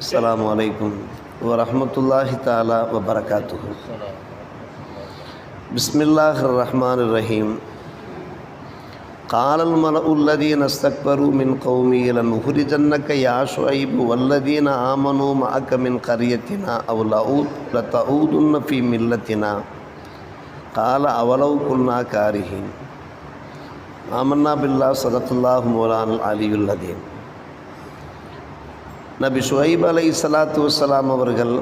السلام عليكم ورحمة الله تعالى وبركاته. بسم الله الرحمن الرحيم. قال الملأ الذين استكبروا من قومه لنخرجنك يا شعيب والذين آمنوا معك من قريتنا أو لتعودن في ملتنا قال أولو كنا كارهين. آمنا بالله صدق الله مولانا العلي العظيم. நபி ஷுஐப் அலைஹிஸ்ஸலாத்து வஸ்ஸலாம் அவர்கள்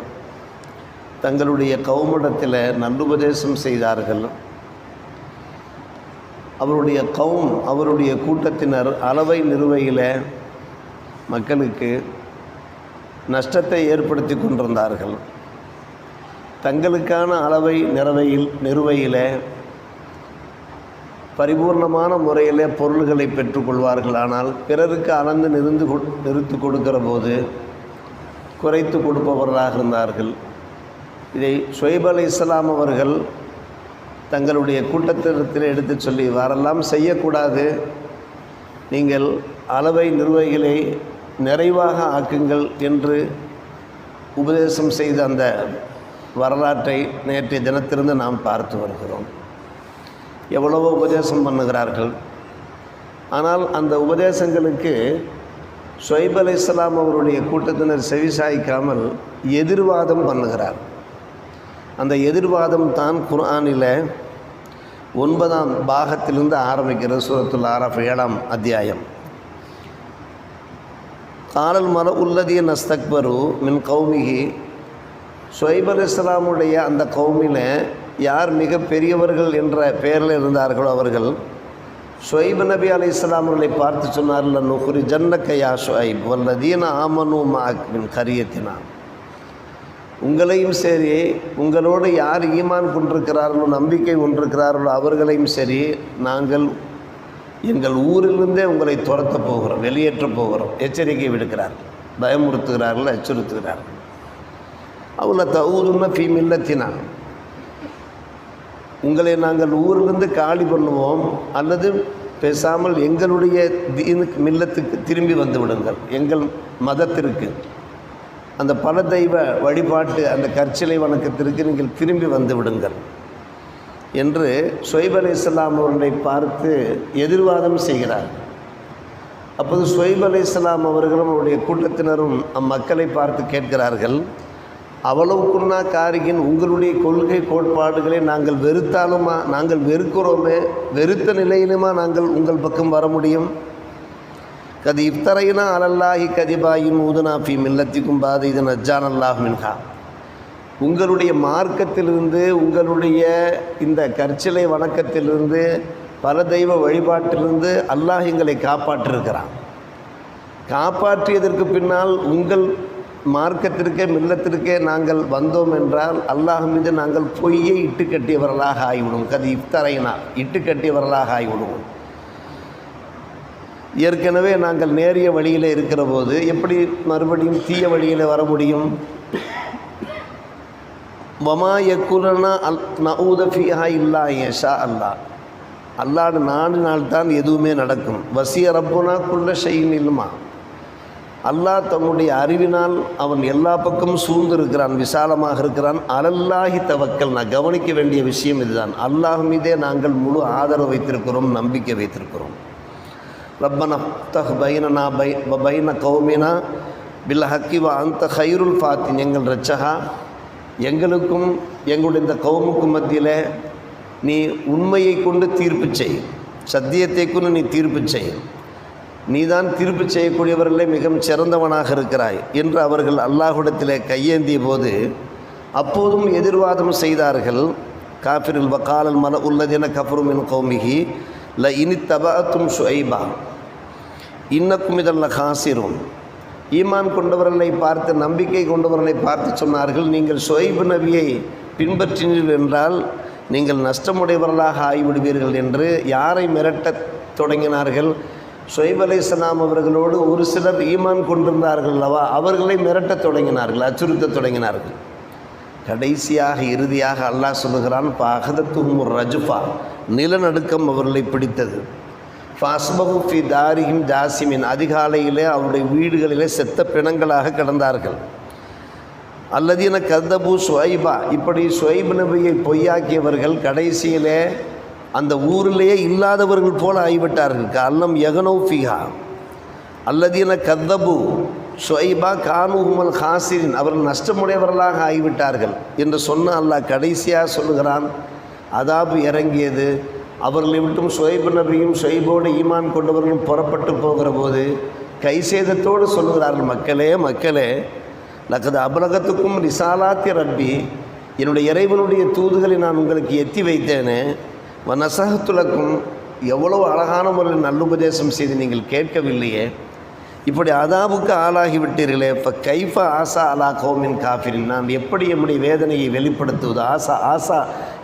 தங்களுடைய கௌமிடத்தில் நல்லுபதேசம் செய்தார்கள். அவருடைய கூட்டத்தினர் அளவை நிறுவையில் மக்களுக்கு நஷ்டத்தை ஏற்படுத்தி கொண்டிருந்தார்கள். தங்களுக்கான அளவை நிறுவையில் பரிபூர்ணமான முறையில் பொருள்களை பெற்றுக்கொள்வார்கள். ஆனால் பிறருக்கு அளந்து நிறுத்து கொடுக்கிற போது குறைத்து கொடுப்பவர்களாக இருந்தார்கள். இதை ஷுஐப் அலைஹிஸ்ஸலாம் அவர்கள் தங்களுடைய கூட்டத்தினத்தில் எடுத்து சொல்லி வாரெல்லாம் செய்யக்கூடாது, நீங்கள் அளவை நிறுவைகளை நிறைவாக ஆக்குங்கள் என்று உபதேசம் செய்த அந்த வரலாற்றை நேற்றைய தினத்திலிருந்து நாம் பார்த்து வருகிறோம். எவ்வளவோ உபதேசம் பண்ணுகிறார்கள். ஆனால் அந்த உபதேசங்களுக்கு ஷுஐப் அலைஹிஸ்ஸலாம் அவருடைய கூட்டத்தினர் செவிசாய்க்காமல் எதிர்வாதம் பண்ணுகிறார். அந்த எதிர்வாதம் தான் குர்ஆனில் 9ஆம் பாகத்திலிருந்து ஆரம்பிக்கிறது. சூரத்துல் ஆராஃப் 7ஆம் அத்தியாயம். காலல் மலஉல்லதீன இஸ்தக்பரு மின் கௌமிஹி. ஷுஐப் அலைஹிஸ்ஸலாமுடைய அந்த கௌமில் யார் மிக பெரியவர்கள் என்ற பெயரில் இருந்தார்களோ அவர்கள் ஷுஐப் நபி அலைஹிஸ்ஸலாம் அவர்களை பார்த்து சொன்னார்கள், நுஹ்ரிஜன்னக யா ஷுஐப் வல்லதீன ஆமனு மஅக் மின் கரியத்தினா. உங்களையும் சரி, உங்களோடு யார் ஈமான் கொண்டிருக்கிறார்களோ, நம்பிக்கை கொண்டிருக்கிறார்களோ அவர்களையும் சரி, நாங்கள் எங்கள் ஊரிலிருந்தே உங்களை துரத்தப் போகிறோம், வெளியேற்றப் போகிறோம். எச்சரிக்கை விடுக்கிறார்கள், பயமுறுத்துகிறார்கள், அச்சுறுத்துகிறார்கள். அவள தஊதுன்ன ஃபீ மில்லத்தினா. உங்களை நாங்கள் ஊரிலிருந்து காலி பண்ணுவோம், அல்லது பேசாமல் எங்களுடைய மில்லத்துக்கு திரும்பி வந்து விடுங்கள், எங்கள் மதத்திற்கு, அந்த பல தெய்வ வழிபாட்டு அந்த கற்சிலை வணக்கத்திற்கு நீங்கள் திரும்பி வந்து விடுங்கள் என்று ஷுஐப் அலைஹிஸ்ஸலாம் அவர்களை பார்த்து எதிர்வாதம் செய்கிறார். அப்போது ஷுஐப் அலைஹிஸ்ஸலாம் அவர்களும் அவருடைய கூட்டத்தினரும் அம்மக்களை பார்த்து கேட்கிறார்கள், அவ்வளவுக்குன்னா காரிகின், உங்களுடைய கொள்கை கோட்பாடுகளை நாங்கள் வெறுத்தாலுமா, நாங்கள் வெறுக்கிறோமே, வெறுத்த நிலையிலுமா நாங்கள் உங்கள் பக்கம் வர முடியும்? கதி இஃப்தரைனா அலல்லாஹி கதிபாயின் ஊதுனா ஃபி மில்லத்திக்கும் பாத இது நஜ்ஜான் அல்லாஹ் மின்ஹா. உங்களுடைய மார்க்கத்திலிருந்து, உங்களுடைய இந்த கற்சிலை வணக்கத்திலிருந்து, பல தெய்வ வழிபாட்டிலிருந்து அல்லாஹ் எங்களை காப்பாற்றிருக்கிறான். காப்பாற்றியதற்கு பின்னால் உங்கள் மார்க்கத்திற்கே மில்லத்திற்கே நாங்கள் வந்தோம் என்றால் அல்லாஹ் மீது நாங்கள் பொய்யை இட்டு கட்டியவர்களாக ஆகிவிடுவோம். கதி இஃப்தரைனா, இட்டு கட்டியவர்களாக ஆகிவிடுவோம். ஏற்கனவே நாங்கள் நேரிய வழியில் இருக்கிற போது எப்படி மறுபடியும் தீய வழியில் வர முடியும்? வமா யக்குலனா நஊத ஃபீஹா இல்லா யஷா அல்லாஹ். அல்லாஹ் நாடினால்தான் எதுவுமே நடக்கும். வசிய ரப்புனா குல்ல ஷைஇன் இல்மா. அல்லாஹ் தம்முடைய அறிவினால் அவன் எல்லா பக்கமும் சூழ்ந்திருக்கிறான், விசாலமாக இருக்கிறான். அலல்லாஹி தவக்கல். நான் கவனிக்க வேண்டிய விஷயம் இதுதான். அல்லாஹ் மீதே நாங்கள் முழு ஆதரவு வைத்திருக்கிறோம், நம்பிக்கை வைத்திருக்கிறோம். ரப்பனா ஃப்தஹ் பைனனா பைன கௌமினா பில் ஹக்கி வ அன்த கைருல் ஃபாத்தின். எங்கள் ரட்சகா, எங்களுக்கும் எங்களுடைய இந்த கௌமுக்கும் மத்தியில் நீ உண்மையை கொண்டு தீர்ப்பு செய், சத்தியத்தை கொண்டு நீ தீர்ப்பு செய், நீதான் தீர்ப்பு செய்யக்கூடியவர்களே மிகவும் சிறந்தவனாக இருக்கிறாய் என்று அவர்கள் அல்லாஹ்விடத்தில் கையேந்திய போது அப்போதும் எதிர்வாதம் செய்தார்கள். காஃபிருல் வகாலல் மலஉல்லதீன கஃபரு மின் கௌமிஹி ல இனி தபஅத்தும் ஷுஐபா இன்னக்கும் இதல்ல காசிரும். ஈமான் கொண்டவர்களை பார்த்து, நம்பிக்கை கொண்டவர்களை பார்த்து சொன்னார்கள், நீங்கள் ஷுஐப் நபியை பின்பற்றினீர்கள் என்றால் நீங்கள் நஷ்டமுடையவர்களாக ஆகிவிடுவீர்கள் என்று யாரை மிரட்டத் தொடங்கினார்கள்? ஷுஐப் அலைஹிஸ்ஸலாம் அவர்களோடு ஒரு சிலர் ஈமான் கொண்டிருந்தார்கள் அல்லவா, அவர்களை மிரட்டத் தொடங்கினார்கள், அச்சுறுத்தத் தொடங்கினார்கள். கடைசியாக இறுதியாக அல்லாஹ் சொல்லுகிறான், பாகதத்துஹும் ரஜுஃபா. நிலநடுக்கம் அவர்களை பிடித்தது. ஃபஸ்பஹு ஃபி தாரிஹிம் ஜாசிமின், அதிகாலையிலே அவருடைய வீடுகளிலே செத்த பிணங்களாக கிடந்தார்கள். அல்லதீன கதபு ஷுவைபா, இப்படி ஷுவைப் நபியை பொய்யாக்கியவர்கள் கடைசியிலே அந்த ஊரிலேயே இல்லாதவர்கள் போல ஆகிவிட்டார்கள். அல்லம் யகனோ ஃபிஹா அல்லதீன கதபு ஷுவைபா கானுஹுமல் ஹாசிரின், அவர்கள் நஷ்டமுடையவர்களாக ஆகிவிட்டார்கள் என்று சொன்ன அல்லாஹ் கடைசியாக சொல்லுகிறான். அதாபு இறங்கியது. அவர்களை விட்டும் ஷுவைப் நபியும் ஷுவைபோடு ஈமான் கொண்டவர்களும் புறப்பட்டு போகிற போது கைசேதத்தோடு சொல்லுகிறார்கள், மக்களே மக்களே, லக்கது அபலகத்துக்கும் ரிசாலாத்தி ரப்பி, என்னுடைய இறைவனுடைய தூதுகளை நான் உங்களுக்கு எத்தி வைத்தேனே, வனசகத்துலக்கும், எவ்வளவு அழகான முறையில் நல்லுபதேசம் செய்து நீங்கள் கேட்கவில்லையே, இப்படி அதாபுக்கு ஆளாகிவிட்டீர்களே, இப்போ கைஃபா ஆசா அலா கௌமின் காஃபிரின், நான் எப்படி என்னுடைய வேதனையை வெளிப்படுத்துவது? ஆசா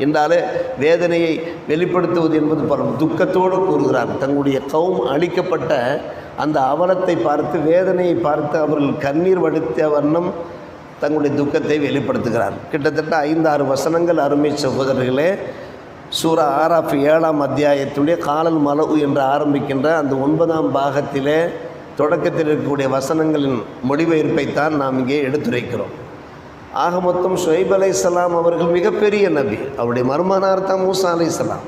என்றாலே வேதனையை வெளிப்படுத்துவது என்பது பல துக்கத்தோடு கூறுகிறார். தங்களுடைய கௌம் அழிக்கப்பட்ட அந்த அவலத்தை பார்த்து, வேதனையை பார்த்து அவர்கள் கண்ணீர் வடித்த வண்ணம் தங்களுடைய துக்கத்தை வெளிப்படுத்துகிறார். கிட்டத்தட்ட 5-6 வசனங்கள் அருமை சகோதரர்களே. சூரா ஆராஃப் 7ஆம் அத்தியாயத்துடைய காலல் மலவு என்று ஆரம்பிக்கின்ற அந்த 9ஆம் பாகத்திலே தொடக்கத்தில் இருக்கக்கூடிய வசனங்களின் மொழிபெயர்ப்பைத்தான் நாம் இங்கே எடுத்துரைக்கிறோம். ஆக மொத்தம் ஷுவைப் அலைஹிஸ்ஸலாம் அவர்கள் மிகப்பெரிய நபி. அவருடைய மருமகனார் தான் மூசா அலைஹிஸ்ஸலாம்,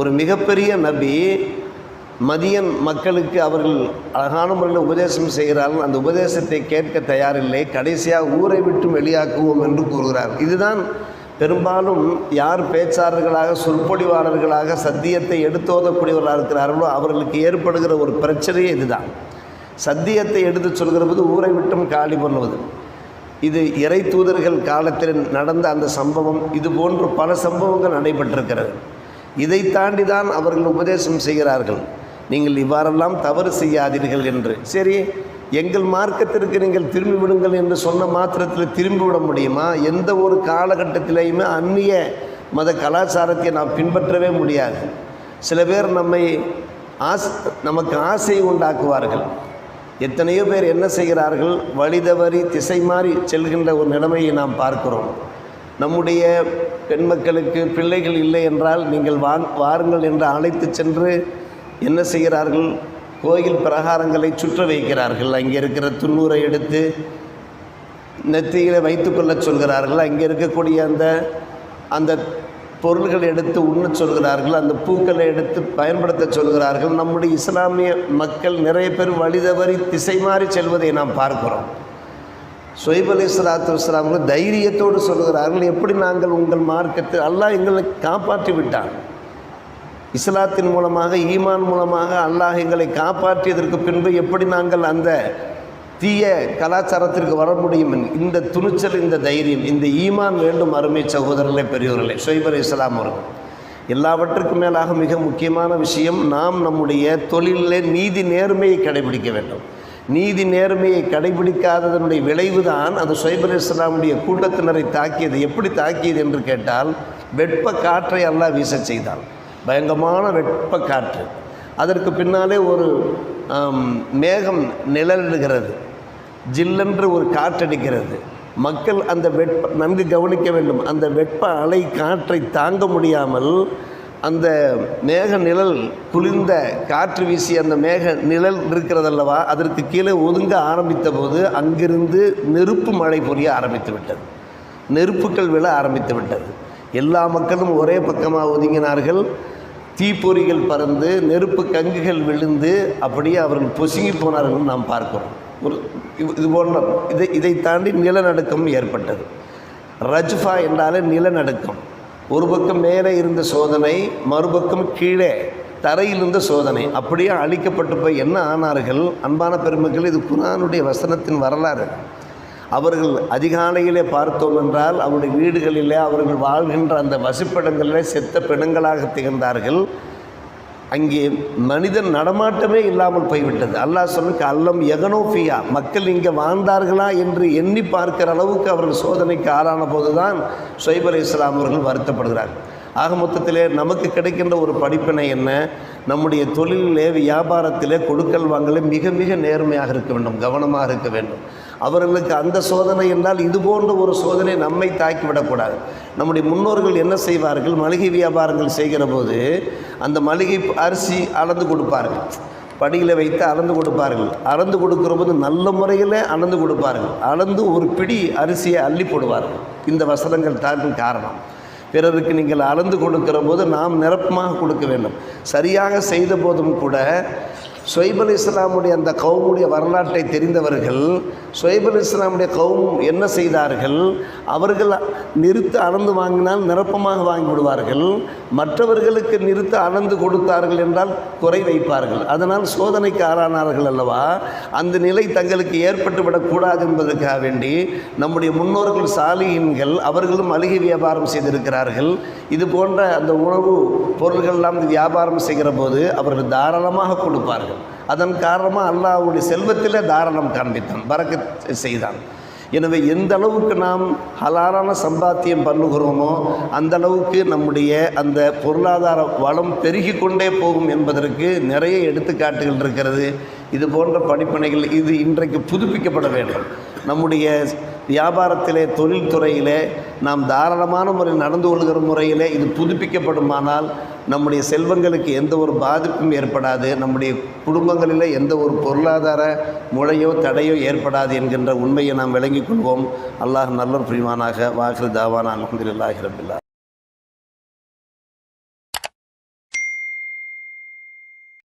ஒரு மிகப்பெரிய நபி. மதியன் மக்களுக்கு அவர்கள் அழகான முறையில் உபதேசம் செய்கிறார்கள். அந்த உபதேசத்தை கேட்க தயாரில்லை. கடைசியாக ஊரை விட்டு வெளியாக்குவோம் என்று கூறுகிறார். இதுதான் பெரும்பாலும் யார் பேச்சாளர்களாக சொற்பொழிவாளர்களாக சத்தியத்தை எடுத்தோதக்கூடியவர்களாக இருக்கிறார்களோ அவர்களுக்கு ஏற்படுகிற ஒரு பிரச்சனையே இதுதான். சத்தியத்தை எடுத்து சொல்கிற போது ஊரை விட்டும் காலி பண்ணுவது. இது இறை தூதர்கள் காலத்தில் நடந்த அந்த சம்பவம். இது போன்று பல சம்பவங்கள் நடைபெற்றிருக்கிறது. இதை தாண்டி தான் அவர்கள் உபதேசம் செய்கிறார்கள், நீங்கள் இவ்வாறெல்லாம் தவறு செய்யாதீர்கள் என்று. சரி, எங்கள் மார்க்கத்திற்கு நீங்கள் திரும்பி விடுங்கள் என்று சொன்ன மாத்திரத்தில் திரும்பிவிட முடியுமா? எந்த ஒரு காலகட்டத்திலையுமே அந்நிய மத கலாச்சாரத்தை நாம் பின்பற்றவே முடியாது. சில பேர் நமக்கு ஆசை உண்டாக்குவார்கள். எத்தனையோ பேர் என்ன செய்கிறார்கள், வழிதவறி திசை மாறி செல்கின்ற ஒரு நிலைமையை நாம் பார்க்கிறோம். நம்முடைய பெண் மக்களுக்கு பிள்ளைகள் இல்லை என்றால் நீங்கள் வாருங்கள் என்று அழைத்து சென்று என்ன செய்கிறார்கள், கோயில் பிரகாரங்களை சுற்ற வைக்கிறார்கள். அங்கே இருக்கிற துண்ணூரை எடுத்து நெத்தியில வைத்துக்கொள்ள சொல்கிறார்கள். அங்கே இருக்கக்கூடிய அந்த பொருள்களை எடுத்து உண்ண சொல்கிறார்கள். அந்த பூக்களை எடுத்து பயன்படுத்த சொல்கிறார்கள். நம்முடைய இஸ்லாமிய மக்கள் நிறைய பேர் வழிதவறி திசை மாறி செல்வதை நாம் பார்க்கிறோம். ஷுவைப் அலைஹிஸ்ஸலாத்து வஸ்ஸலாம் தைரியத்தோடு சொல்கிறார்கள், எப்படி நாங்கள் உங்கள் மார்க்கத்தில் அல்லாஹ் எங்களை காப்பாற்றி விட்டான். இஸ்லாத்தின் மூலமாக, ஈமான் மூலமாக அல்லாஹ் எங்களை காப்பாற்றியதற்கு பின்பு எப்படி நாங்கள் அந்த தீய கலாச்சாரத்திற்கு வர முடியும்? இந்த துணிச்சல், இந்த தைரியம், இந்த ஈமான் வேண்டும் அருமை சகோதரர்களே, பெரியோர்களே. ஷுவைப் அலைஹிஸ்ஸலாம் அவர்கள் எல்லாவற்றுக்கும் மேலாக மிக முக்கியமான விஷயம், நாம் நம்முடைய தொழிலிலே நீதி நேர்மையை கடைபிடிக்க வேண்டும். நீதி நேர்மையை கடைபிடிக்காததனுடைய விளைவுதான் அது ஷுவைப் அலைஹிஸ்ஸலாமுடைய கூட்டத்தினரை தாக்கியது. எப்படி தாக்கியது என்று கேட்டால், வெப்ப காற்றை அல்லாஹ் வீச செய்தான். பயங்கரமான வெப்ப காற்று. அதற்கு பின்னாலே ஒரு மேகம் நிழலிடுகிறது, ஜில்லென்று ஒரு காற்றடிக்கிறது. மக்கள் அந்த நன்கு கவனிக்க வேண்டும். அந்த வெப்ப அலை காற்றை தாங்க முடியாமல் அந்த மேக நிழல், குளிர்ந்த காற்று வீசி அந்த மேக நிழல் இருக்கிறதல்லவா, அதற்கு கீழே ஒதுங்க ஆரம்பித்த போது அங்கிருந்து நெருப்பு மழை பொழிய ஆரம்பித்து விட்டது. நெருப்புகள் விழ ஆரம்பித்து விட்டது. எல்லா மக்களும் ஒரே பக்கமாக ஒதுங்கினார்கள். தீப்பொறிகள் பறந்து நெருப்பு கங்குகள் விழுந்து அப்படியே அவர்கள் பொசுங்கி போனார்கள் நாம் பார்க்கிறோம். இது போன்ற இதை தாண்டி நிலநடுக்கம் ஏற்பட்டது. ரஜ்ஃபா என்றாலே நிலநடுக்கம். ஒரு பக்கம் மேலே இருந்த சோதனை, மறுபக்கம் கீழே தரையில் இருந்த சோதனை. அப்படியே அழிக்கப்பட்டு போய் என்ன ஆனார்கள்? அன்பான பெருமக்கள், இது குர்ஆனுடைய வசனத்தின் வரலாறு. அவர்கள் அதிகாலையிலே பார்த்தோம் என்றால் அவருடைய வீடுகளிலே அவர்கள் வாழ்கின்ற அந்த வசிப்பிடங்களிலே செத்த பிணங்களாக திகழ்ந்தார்கள். அங்கே மனிதன் நடமாட்டமே இல்லாமல் போய்விட்டது. அல்லாஹ் சொல்லுக்கு அல்லம் யகனோஃபியா, மக்கள் இங்கே வாழ்ந்தார்களா என்று எண்ணி பார்க்கிற அளவுக்கு அவர்கள் சோதனைக்கு ஆளான போது தான் ஷுவைப் அலைஹிஸ்ஸலாம் அவர்கள் வருத்தப்படுகிறார்கள். ஆக மொத்தத்திலே நமக்கு கிடைக்கின்ற ஒரு படிப்பினை என்ன? நம்முடைய தொழிலிலே வியாபாரத்திலே கொடுக்கல் வாங்கலே மிக மிக நேர்மையாக இருக்க வேண்டும், கவனமாக இருக்க வேண்டும். அவர்களுக்கு அந்த சோதனை என்றால் இது போன்ற ஒரு சோதனை நம்மை தாக்கிவிடக்கூடாது. நம்முடைய முன்னோர்கள் என்ன செய்வார்கள், மளிகை வியாபாரங்கள் செய்கிற போது அந்த மளிகை அரிசி அளந்து கொடுப்பார்கள், படியில் வைத்து அளந்து கொடுப்பார்கள். அளந்து கொடுக்குற போது நல்ல முறையில் அளந்து கொடுப்பார்கள். அளந்து ஒரு பிடி அரிசியை அள்ளி போடுவார்கள். இந்த வசனங்கள் தான் காரணம். பிறருக்கு நீங்கள் அளந்து கொடுக்கிற போது நாம் நிரப்பமாக கொடுக்க வேண்டும். சரியாக செய்த போதும் கூட ஷுவைப் அலைஹிஸ்ஸலாமுடைய அந்த கௌமுடைய வரலாற்றை தெரிந்தவர்கள் ஷுவைப் அலைஹிஸ்ஸலாமுடைய கௌம் என்ன செய்தார்கள், அவர்கள் நிறுத்து அளந்து வாங்கினால் நிரப்பமாக வாங்கிவிடுவார்கள். மற்றவர்களுக்கு நிறுத்து அளந்து கொடுத்தார்கள் என்றால் குறை வைப்பார்கள். அதனால் சோதனைக்கு ஆளானார்கள் அல்லவா. அந்த நிலை தங்களுக்கு ஏற்பட்டு விடக்கூடாது என்பதற்காக வேண்டி நம்முடைய முன்னோர்கள் சாலிஹீன்கள் அவர்களும் மளிகை வியாபாரம் செய்திருக்கிறார்கள். இது போன்ற அந்த உணவு பொருள்கள்லாம் வியாபாரம் செய்கிற போது அவர்கள் தாராளமாக கொடுப்பார்கள். அதன் காரணமாக அல்லாஹ்வுடைய செல்வத்திலே தாராளம் காண்பித்தான், பரக்கத் செய்தான். எனவே எந்த அளவுக்கு நாம் ஹலாலான சம்பாத்தியம் பண்ணுகிறோமோ அந்த அளவுக்கு நம்முடைய அந்த பொருளாதார வளம் பெருகி கொண்டே போகும் என்பதற்கு நிறைய எடுத்துக்காட்டுகள் இருக்கிறது. இது போன்ற படிப்பனைகள் இது இன்றைக்கு புதுப்பிக்கப்பட வேண்டும். நம்முடைய வியாபாரத்திலே தொழில்துறையிலே நாம் தாராளமான முறையில் நடந்து கொள்கிற முறையிலே இது புதுப்பிக்கப்படுமானால் நம்முடைய செல்வங்களுக்கு எந்த ஒரு பாதிப்பும் ஏற்படாது, நம்முடைய குடும்பங்களில் எந்த ஒரு பொருளாதார முறையோ தடையோ ஏற்படாது என்கின்ற உண்மையை நாம் விளங்கிக் கொள்வோம். அல்லாஹ் நல்ல புரிவானாக. வாஹிரு தாவானா அல்ஹம்துலில்லாஹி ரப்பில் ஆலமீன்.